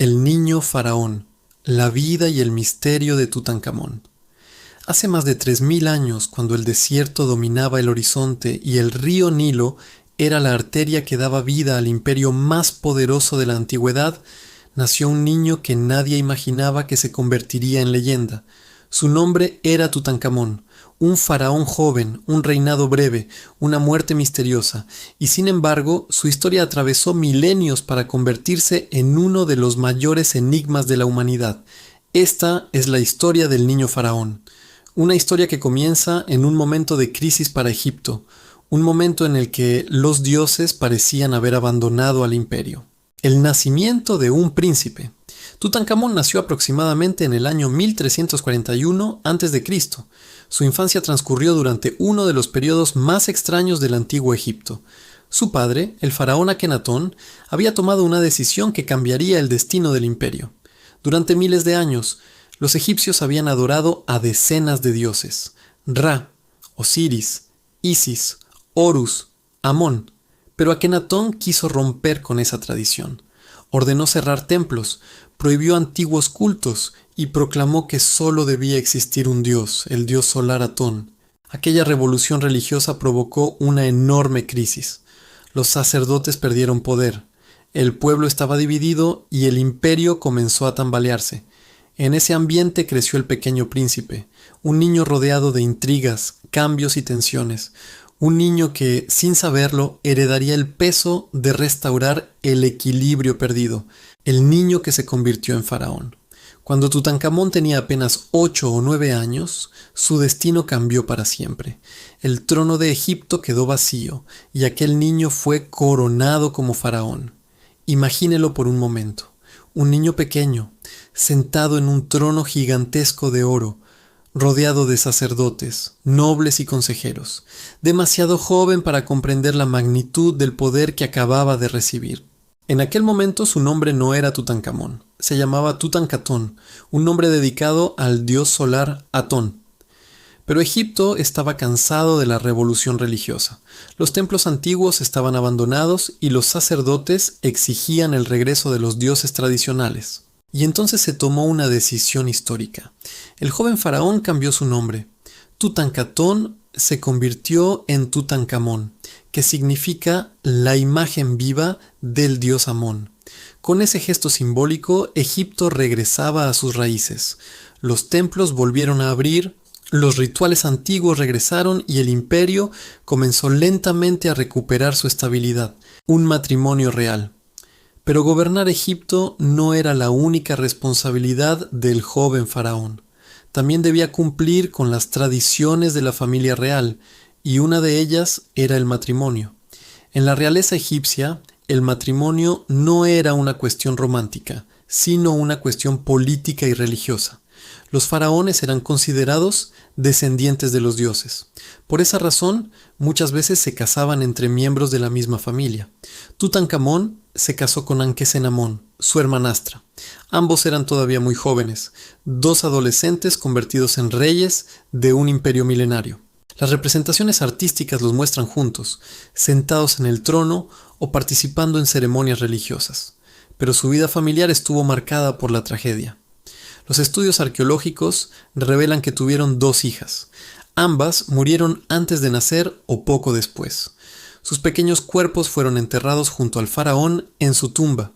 El niño faraón, la vida y el misterio de Tutankamón. Hace más de 3000 años, cuando el desierto dominaba el horizonte y el río Nilo era la arteria que daba vida al imperio más poderoso de la antigüedad, nació un niño que nadie imaginaba que se convertiría en leyenda. Su nombre era Tutankamón, un faraón joven, un reinado breve, una muerte misteriosa, y sin embargo, su historia atravesó milenios para convertirse en uno de los mayores enigmas de la humanidad. Esta es la historia del niño faraón, una historia que comienza en un momento de crisis para Egipto, un momento en el que los dioses parecían haber abandonado al imperio. El nacimiento de un príncipe. Tutankamón nació aproximadamente en el año 1341 a.C. Su infancia transcurrió durante uno de los periodos más extraños del antiguo Egipto. Su padre, el faraón Akenatón, había tomado una decisión que cambiaría el destino del imperio. Durante miles de años, los egipcios habían adorado a decenas de dioses: Ra, Osiris, Isis, Horus, Amón. Pero Akenatón quiso romper con esa tradición. Ordenó cerrar templos, prohibió antiguos cultos y proclamó que solo debía existir un dios, el dios solar Atón. Aquella revolución religiosa provocó una enorme crisis. Los sacerdotes perdieron poder, el pueblo estaba dividido y el imperio comenzó a tambalearse. En ese ambiente creció el pequeño príncipe, un niño rodeado de intrigas, cambios y tensiones. Un niño que, sin saberlo, heredaría el peso de restaurar el equilibrio perdido. El niño que se convirtió en faraón. Cuando Tutankamón tenía apenas 8 o 9 años, su destino cambió para siempre. El trono de Egipto quedó vacío y aquel niño fue coronado como faraón. Imagínelo por un momento. Un niño pequeño, sentado en un trono gigantesco de oro, rodeado de sacerdotes, nobles y consejeros, demasiado joven para comprender la magnitud del poder que acababa de recibir. En aquel momento su nombre no era Tutankamón, se llamaba Tutankatón, un nombre dedicado al dios solar Atón. Pero Egipto estaba cansado de la revolución religiosa. Los templos antiguos estaban abandonados y los sacerdotes exigían el regreso de los dioses tradicionales. Y entonces se tomó una decisión histórica. El joven faraón cambió su nombre. Tutankatón se convirtió en Tutankamón, que significa la imagen viva del dios Amón. Con ese gesto simbólico, Egipto regresaba a sus raíces. Los templos volvieron a abrir, los rituales antiguos regresaron y el imperio comenzó lentamente a recuperar su estabilidad. Un matrimonio real. Pero gobernar Egipto no era la única responsabilidad del joven faraón. También debía cumplir con las tradiciones de la familia real, y una de ellas era el matrimonio. En la realeza egipcia, el matrimonio no era una cuestión romántica, sino una cuestión política y religiosa. Los faraones eran considerados descendientes de los dioses. Por esa razón, muchas veces se casaban entre miembros de la misma familia. Tutankamón se casó con Ankesenamón, su hermanastra. Ambos eran todavía muy jóvenes, dos adolescentes convertidos en reyes de un imperio milenario. Las representaciones artísticas los muestran juntos, sentados en el trono o participando en ceremonias religiosas. Pero su vida familiar estuvo marcada por la tragedia. Los estudios arqueológicos revelan que tuvieron 2 hijas. Ambas murieron antes de nacer o poco después. Sus pequeños cuerpos fueron enterrados junto al faraón en su tumba,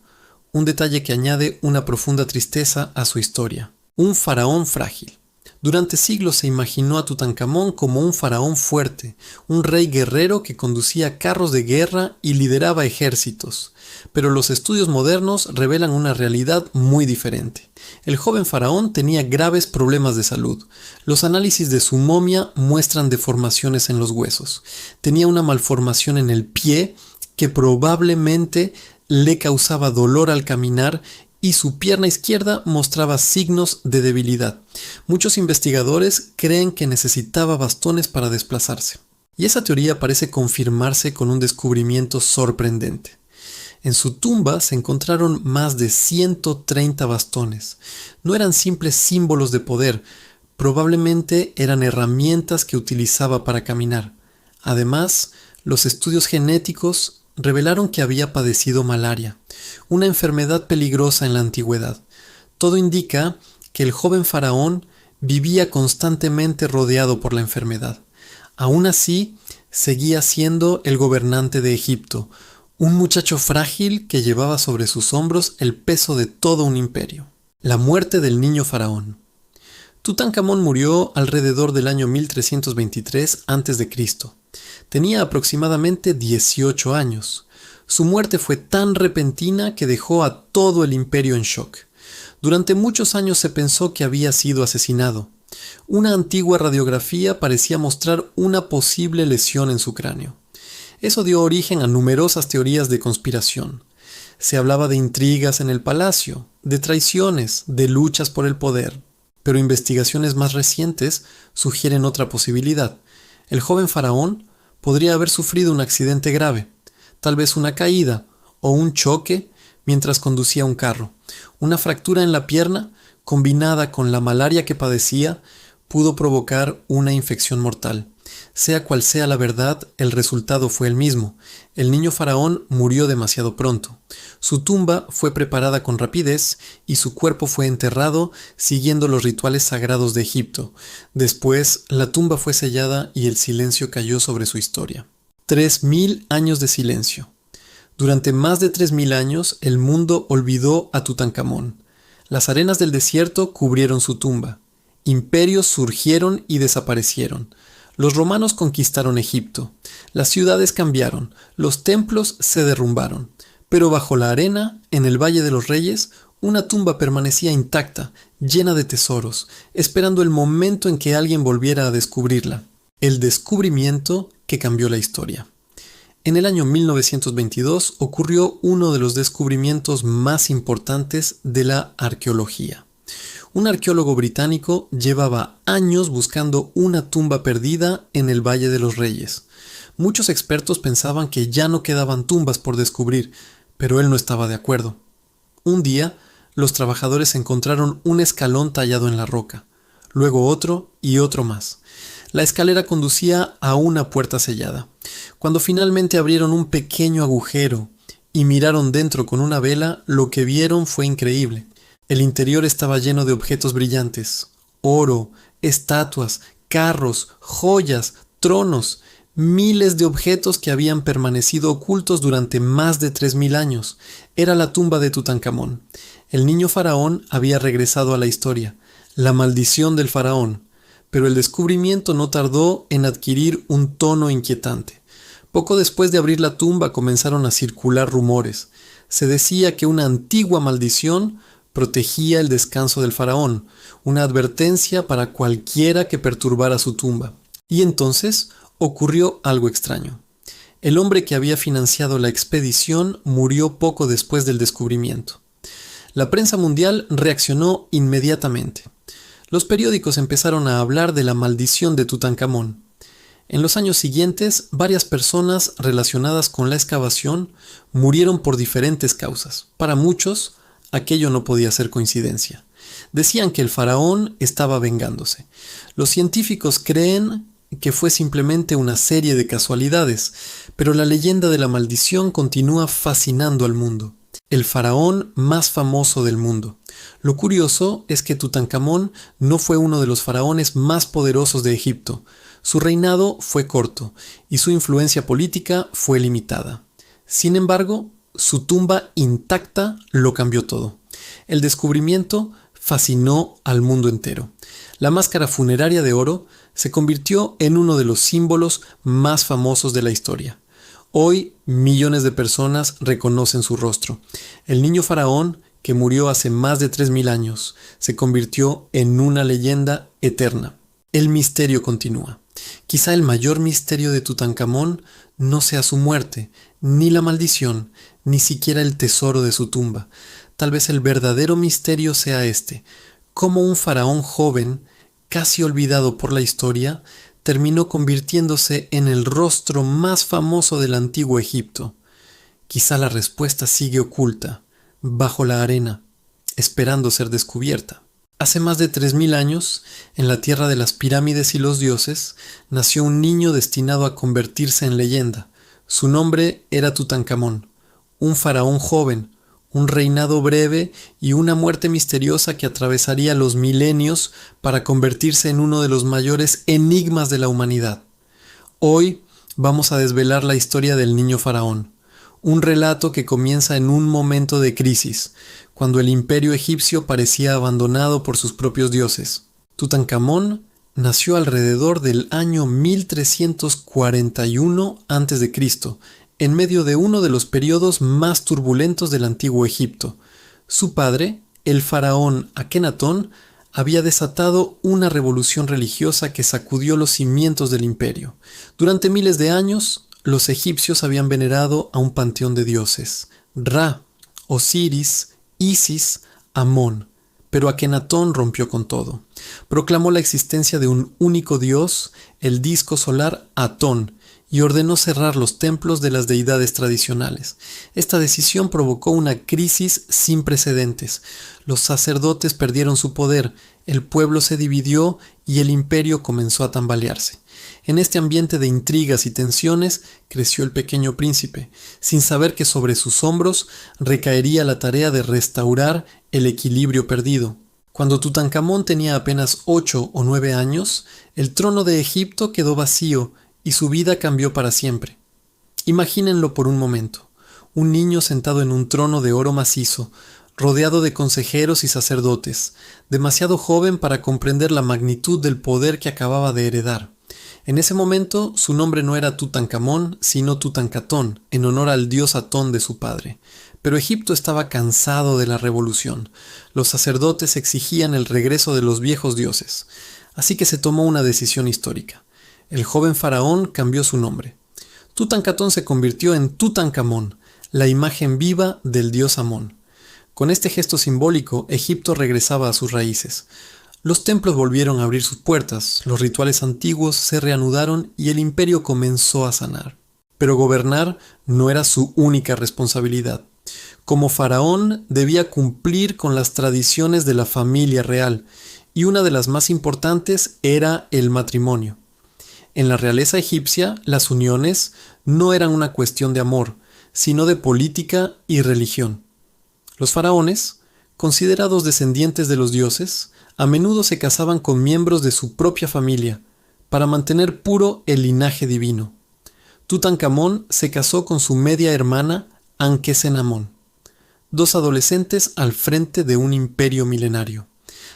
un detalle que añade una profunda tristeza a su historia. Un faraón frágil. Durante siglos se imaginó a Tutankamón como un faraón fuerte, un rey guerrero que conducía carros de guerra y lideraba ejércitos. Pero los estudios modernos revelan una realidad muy diferente. El joven faraón tenía graves problemas de salud. Los análisis de su momia muestran deformaciones en los huesos. Tenía una malformación en el pie que probablemente le causaba dolor al caminar y su pierna izquierda mostraba signos de debilidad. Muchos investigadores creen que necesitaba bastones para desplazarse. Y esa teoría parece confirmarse con un descubrimiento sorprendente. En su tumba se encontraron más de 130 bastones. No eran simples símbolos de poder, probablemente eran herramientas que utilizaba para caminar. Además, los estudios genéticos revelaron que había padecido malaria, una enfermedad peligrosa en la antigüedad. Todo indica que el joven faraón vivía constantemente rodeado por la enfermedad. Aún así, seguía siendo el gobernante de Egipto, un muchacho frágil que llevaba sobre sus hombros el peso de todo un imperio. La muerte del niño faraón. Tutankamón murió alrededor del año 1323 a.C. Tenía aproximadamente 18 años. Su muerte fue tan repentina que dejó a todo el imperio en shock. Durante muchos años se pensó que había sido asesinado. Una antigua radiografía parecía mostrar una posible lesión en su cráneo. Eso dio origen a numerosas teorías de conspiración. Se hablaba de intrigas en el palacio, de traiciones, de luchas por el poder. Pero investigaciones más recientes sugieren otra posibilidad. El joven faraón podría haber sufrido un accidente grave, tal vez una caída o un choque mientras conducía un carro. Una fractura en la pierna, combinada con la malaria que padecía, pudo provocar una infección mortal. Sea cual sea la verdad, el resultado fue el mismo. El niño faraón murió demasiado pronto. Su tumba fue preparada con rapidez y su cuerpo fue enterrado siguiendo los rituales sagrados de Egipto. Después, la tumba fue sellada y el silencio cayó sobre su historia. 3000 años de silencio. Durante más de 3000 años, el mundo olvidó a Tutankamón. Las arenas del desierto cubrieron su tumba. Imperios surgieron y desaparecieron. Los romanos conquistaron Egipto. Las ciudades cambiaron. Los templos se derrumbaron. Pero bajo la arena, en el Valle de los Reyes, una tumba permanecía intacta, llena de tesoros, esperando el momento en que alguien volviera a descubrirla. El descubrimiento que cambió la historia. En el año 1922 ocurrió uno de los descubrimientos más importantes de la arqueología. Un arqueólogo británico llevaba años buscando una tumba perdida en el Valle de los Reyes. Muchos expertos pensaban que ya no quedaban tumbas por descubrir, pero él no estaba de acuerdo. Un día, los trabajadores encontraron un escalón tallado en la roca, luego otro y otro más. La escalera conducía a una puerta sellada. Cuando finalmente abrieron un pequeño agujero y miraron dentro con una vela, lo que vieron fue increíble. El interior estaba lleno de objetos brillantes, oro, estatuas, carros, joyas, tronos, miles de objetos que habían permanecido ocultos durante más de 3000 años. Era la tumba de Tutankamón. El niño faraón había regresado a la historia, la maldición del faraón, pero el descubrimiento no tardó en adquirir un tono inquietante. Poco después de abrir la tumba comenzaron a circular rumores. Se decía que una antigua maldición protegía el descanso del faraón, una advertencia para cualquiera que perturbara su tumba. Y entonces ocurrió algo extraño. El hombre que había financiado la expedición murió poco después del descubrimiento. La prensa mundial reaccionó inmediatamente. Los periódicos empezaron a hablar de la maldición de Tutankamón. En los años siguientes, varias personas relacionadas con la excavación murieron por diferentes causas. Para muchos, aquello no podía ser coincidencia. Decían que el faraón estaba vengándose. Los científicos creen que fue simplemente una serie de casualidades, pero la leyenda de la maldición continúa fascinando al mundo. El faraón más famoso del mundo. Lo curioso es que Tutankamón no fue uno de los faraones más poderosos de Egipto. Su reinado fue corto y su influencia política fue limitada. Sin embargo, su tumba intacta lo cambió todo. El descubrimiento fascinó al mundo entero. La máscara funeraria de oro se convirtió en uno de los símbolos más famosos de la historia. Hoy, millones de personas reconocen su rostro. El niño faraón, que murió hace más de 3000 años, se convirtió en una leyenda eterna. El misterio continúa. Quizá el mayor misterio de Tutankamón no sea su muerte, ni la maldición, ni siquiera el tesoro de su tumba. Tal vez el verdadero misterio sea este: cómo un faraón joven, casi olvidado por la historia, terminó convirtiéndose en el rostro más famoso del antiguo Egipto. Quizá la respuesta sigue oculta, bajo la arena, esperando ser descubierta. Hace más de 3000 años, en la tierra de las pirámides y los dioses, nació un niño destinado a convertirse en leyenda. Su nombre era Tutankamón, un faraón joven, un reinado breve y una muerte misteriosa que atravesaría los milenios para convertirse en uno de los mayores enigmas de la humanidad. Hoy vamos a desvelar la historia del niño faraón, un relato que comienza en un momento de crisis, cuando el imperio egipcio parecía abandonado por sus propios dioses. Tutankamón nació alrededor del año 1341 a.C., en medio de uno de los periodos más turbulentos del antiguo Egipto. Su padre, el faraón Akenatón, había desatado una revolución religiosa que sacudió los cimientos del imperio. Durante miles de años, los egipcios habían venerado a un panteón de dioses: Ra, Osiris, Isis, Amón. Pero Akenatón rompió con todo. Proclamó la existencia de un único dios, el disco solar Atón, y ordenó cerrar los templos de las deidades tradicionales. Esta decisión provocó una crisis sin precedentes. Los sacerdotes perdieron su poder, el pueblo se dividió y el imperio comenzó a tambalearse. En este ambiente de intrigas y tensiones creció el pequeño príncipe, sin saber que sobre sus hombros recaería la tarea de restaurar el equilibrio perdido. Cuando Tutankamón tenía apenas 8 o 9 años, el trono de Egipto quedó vacío y su vida cambió para siempre. Imagínenlo por un momento: un niño sentado en un trono de oro macizo, rodeado de consejeros y sacerdotes, demasiado joven para comprender la magnitud del poder que acababa de heredar. En ese momento, su nombre no era Tutankamón, sino Tutankatón, en honor al dios Atón de su padre. Pero Egipto estaba cansado de la revolución. Los sacerdotes exigían el regreso de los viejos dioses. Así que se tomó una decisión histórica. El joven faraón cambió su nombre. Tutankatón se convirtió en Tutankamón, la imagen viva del dios Amón. Con este gesto simbólico, Egipto regresaba a sus raíces. Los templos volvieron a abrir sus puertas, los rituales antiguos se reanudaron y el imperio comenzó a sanar. Pero gobernar no era su única responsabilidad. Como faraón debía cumplir con las tradiciones de la familia real, y una de las más importantes era el matrimonio. En la realeza egipcia, las uniones no eran una cuestión de amor, sino de política y religión. Los faraones, considerados descendientes de los dioses, a menudo se casaban con miembros de su propia familia, para mantener puro el linaje divino. Tutankamón se casó con su media hermana Ankesenamón, dos adolescentes al frente de un imperio milenario.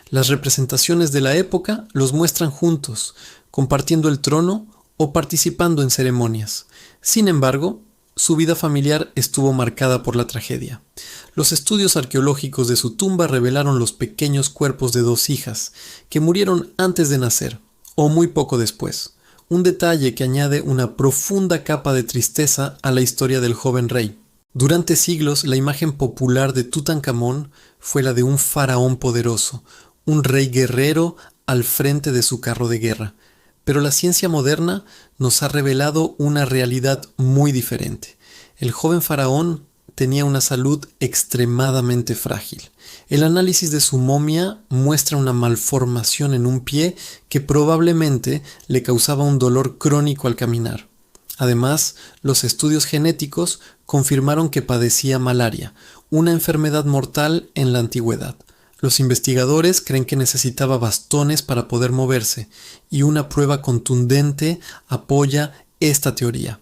Las representaciones de la época los muestran juntos, compartiendo el trono o participando en ceremonias. Sin embargo, su vida familiar estuvo marcada por la tragedia. Los estudios arqueológicos de su tumba revelaron los pequeños cuerpos de dos hijas, que murieron antes de nacer, o muy poco después. Un detalle que añade una profunda capa de tristeza a la historia del joven rey. Durante siglos, la imagen popular de Tutankamón fue la de un faraón poderoso, un rey guerrero al frente de su carro de guerra. Pero la ciencia moderna nos ha revelado una realidad muy diferente. El joven faraón tenía una salud extremadamente frágil. El análisis de su momia muestra una malformación en un pie que probablemente le causaba un dolor crónico al caminar. Además, los estudios genéticos confirmaron que padecía malaria, una enfermedad mortal en la antigüedad. Los investigadores creen que necesitaba bastones para poder moverse, y una prueba contundente apoya esta teoría.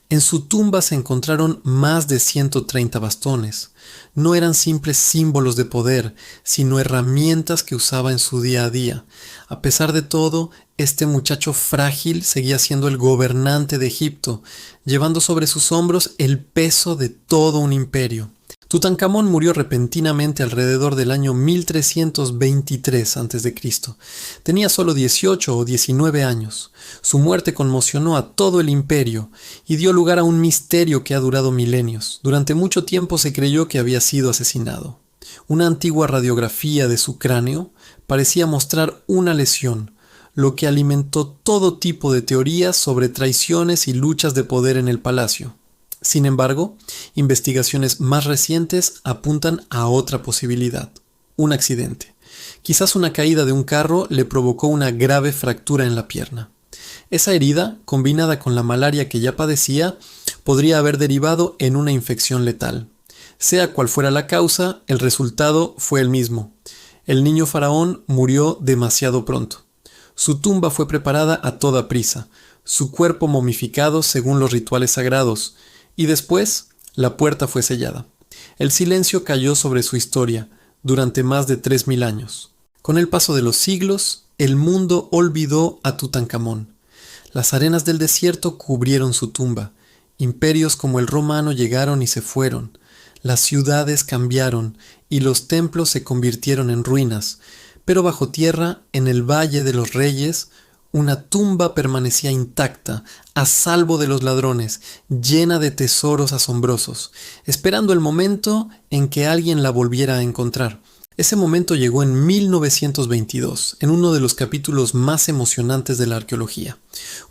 En su tumba se encontraron más de 130 bastones. No eran simples símbolos de poder, sino herramientas que usaba en su día a día. A pesar de todo, este muchacho frágil seguía siendo el gobernante de Egipto, llevando sobre sus hombros el peso de todo un imperio. Tutankamón murió repentinamente alrededor del año 1323 a.C. Tenía solo 18 o 19 años. Su muerte conmocionó a todo el imperio y dio lugar a un misterio que ha durado milenios. Durante mucho tiempo se creyó que había sido asesinado. Una antigua radiografía de su cráneo parecía mostrar una lesión, lo que alimentó todo tipo de teorías sobre traiciones y luchas de poder en el palacio. Sin embargo, investigaciones más recientes apuntan a otra posibilidad: un accidente. Quizás una caída de un carro le provocó una grave fractura en la pierna. Esa herida, combinada con la malaria que ya padecía, podría haber derivado en una infección letal. Sea cual fuera la causa, el resultado fue el mismo. El niño faraón murió demasiado pronto. Su tumba fue preparada a toda prisa, su cuerpo momificado según los rituales sagrados, y después la puerta fue sellada. El silencio cayó sobre su historia durante más de 3000 años. Con el paso de los siglos, el mundo olvidó a Tutankamón. Las arenas del desierto cubrieron su tumba. Imperios como el romano llegaron y se fueron. Las ciudades cambiaron y los templos se convirtieron en ruinas, pero bajo tierra, en el Valle de los Reyes, una tumba permanecía intacta, a salvo de los ladrones, llena de tesoros asombrosos, esperando el momento en que alguien la volviera a encontrar. Ese momento llegó en 1922, en uno de los capítulos más emocionantes de la arqueología.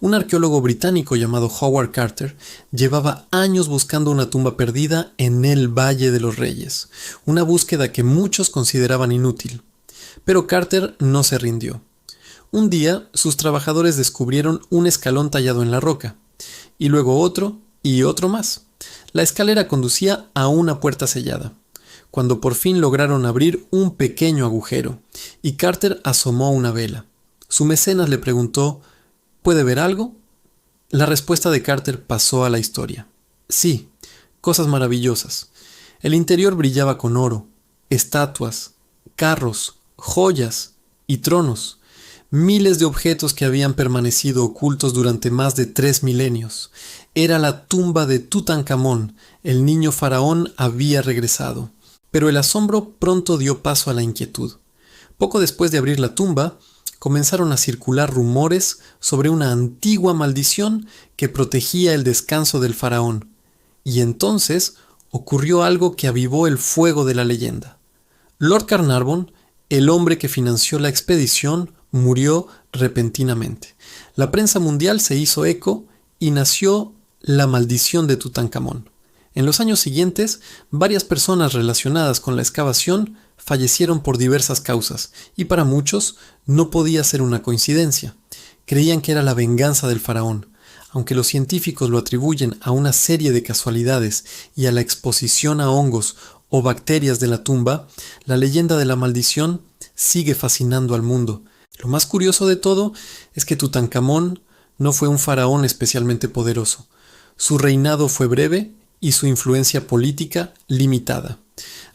Un arqueólogo británico llamado Howard Carter llevaba años buscando una tumba perdida en el Valle de los Reyes, una búsqueda que muchos consideraban inútil. Pero Carter no se rindió. Un día, sus trabajadores descubrieron un escalón tallado en la roca, y luego otro y otro más. La escalera conducía a una puerta sellada. Cuando por fin lograron abrir un pequeño agujero, y Carter asomó una vela. Su mecenas le preguntó, ¿puede ver algo? La respuesta de Carter pasó a la historia. Sí, cosas maravillosas. El interior brillaba con oro, estatuas, carros, joyas y tronos. Miles de objetos que habían permanecido ocultos durante más de 3 milenios. Era la tumba de Tutankamón. El niño faraón había regresado. Pero el asombro pronto dio paso a la inquietud. Poco después de abrir la tumba, comenzaron a circular rumores sobre una antigua maldición que protegía el descanso del faraón. Y entonces ocurrió algo que avivó el fuego de la leyenda. Lord Carnarvon, el hombre que financió la expedición, murió repentinamente. La prensa mundial se hizo eco y nació la maldición de Tutankamón. En los años siguientes, varias personas relacionadas con la excavación fallecieron por diversas causas, y para muchos no podía ser una coincidencia. Creían que era la venganza del faraón. Aunque los científicos lo atribuyen a una serie de casualidades y a la exposición a hongos o bacterias de la tumba, la leyenda de la maldición sigue fascinando al mundo. Lo más curioso de todo es que Tutankamón no fue un faraón especialmente poderoso. Su reinado fue breve y su influencia política limitada.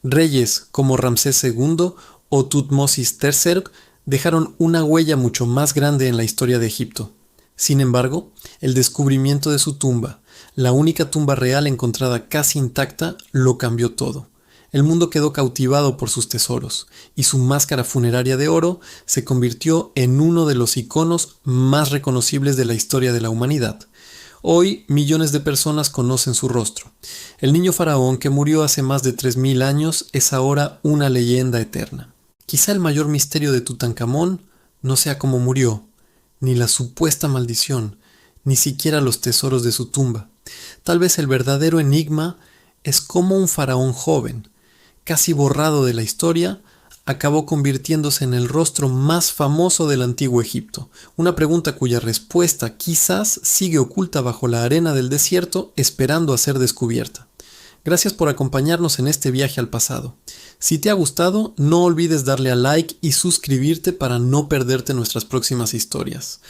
Reyes como Ramsés II o Tutmosis III dejaron una huella mucho más grande en la historia de Egipto. Sin embargo, el descubrimiento de su tumba, la única tumba real encontrada casi intacta, lo cambió todo. El mundo quedó cautivado por sus tesoros, y su máscara funeraria de oro se convirtió en uno de los iconos más reconocibles de la historia de la humanidad. Hoy, millones de personas conocen su rostro. El niño faraón que murió hace más de 3000 años es ahora una leyenda eterna. Quizá el mayor misterio de Tutankamón no sea cómo murió, ni la supuesta maldición, ni siquiera los tesoros de su tumba. Tal vez el verdadero enigma es cómo un faraón joven, casi borrado de la historia, acabó convirtiéndose en el rostro más famoso del antiguo Egipto. Una pregunta cuya respuesta quizás sigue oculta bajo la arena del desierto, esperando a ser descubierta. Gracias por acompañarnos en este viaje al pasado. Si te ha gustado, no olvides darle a like y suscribirte para no perderte nuestras próximas historias.